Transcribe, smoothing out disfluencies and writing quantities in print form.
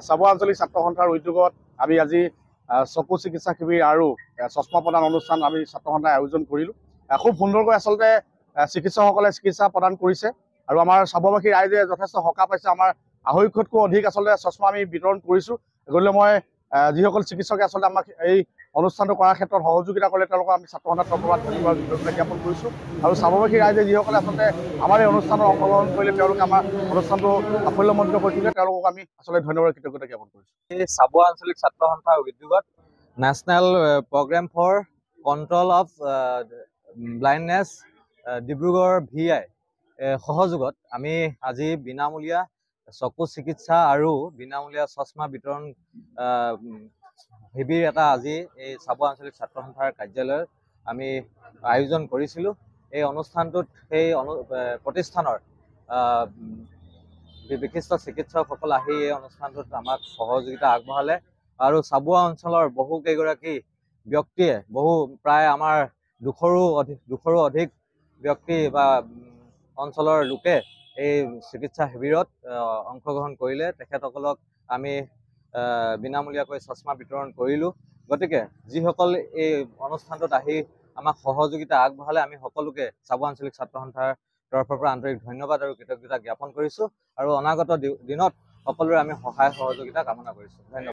চাবুৱা আঞ্চলিক ছাত্ৰ সন্থাৰ উদ্যোগত আমি আজি চকু চিকিৎসা শিবিৰ আৰু চশমা প্ৰদান অনুষ্ঠান আমি ছাত্ৰ সন্থাই আয়োজন কৰিলোঁ। খুব সুন্দৰকৈ আচলতে চিকিৎসকসকলে চিকিৎসা প্ৰদান কৰিছে আৰু আমাৰ চাবুৱাবাসী ৰাইজে যথেষ্ট সকাহ পাইছে। আমাৰ 250তকৈ অধিক আচলতে চশমা আমি বিতৰণ কৰিছোঁ। গতিকে মই যিসকল চিকিৎসকে আচলতে আমাক এই অনুষ্ঠানটো কৰাৰ ক্ষেত্ৰত সহযোগিতা কৰিলে তেওঁলোকক আমি ছাত্ৰ সন্থাৰ তৰফৰ পৰা ধন্যবাদ জ্ঞাপন কৰিছোঁ। আৰু চাবুৱাবাসী ৰাইজে যিসকলে আচলতে আমাৰ এই অনুষ্ঠানত অংশগ্ৰহণ কৰিলে, তেওঁলোকে আমাৰ অনুষ্ঠানটো সাফল্যমণ্ডিত কৰি তুলিলে, তেওঁলোকক আমি আচলতে ধন্যবাদ কৃতজ্ঞতা জ্ঞাপন কৰিছোঁ। এই চাবুৱা আঞ্চলিক ছাত্ৰ সন্থাৰ উদ্যোগত national programme for control of blindness Dibrugarh VI সহযোগত আমি আজি বিনামূলীয়া চকু চিকিৎসা আৰু বিনামূলীয়া চশমা বিতৰণ শিবিৰ এটা আজি এই চাবুৱা আঞ্চলিক ছাত্ৰ সন্থাৰ কাৰ্যালয়ত আমি আয়োজন কৰিছিলোঁ। এই অনুষ্ঠানটোত সেই প্ৰতিষ্ঠানৰ বিশিষ্ট চিকিৎসকসকল আহি এই অনুষ্ঠানটোত আমাক সহযোগিতা আগবঢ়ালে আৰু চাবুৱা অঞ্চলৰ বহুকেইগৰাকী ব্যক্তিয়ে প্ৰায় আমাৰ 200ৰো অধিক ব্যক্তি বা অঞ্চলৰ লোকে এই চিকিৎসা শিবিৰত অংশগ্ৰহণ কৰিলে। তেখেতসকলক আমি বিনামূলীয়াকৈ চশমা বিতৰণ কৰিলোঁ। গতিকে যিসকল এই অনুষ্ঠানটোত আহি আমাক সহযোগিতা আগবঢ়ালে, আমি সকলোকে চাবুৱা আঞ্চলিক ছাত্ৰ সন্থাৰ তৰফৰ পৰা আন্তৰিক ধন্যবাদ আৰু কৃতজ্ঞতা জ্ঞাপন কৰিছোঁ আৰু অনাগত দিনত সকলোৰে আমি সহায় সহযোগিতা কামনা কৰিছোঁ। ধন্যবাদ।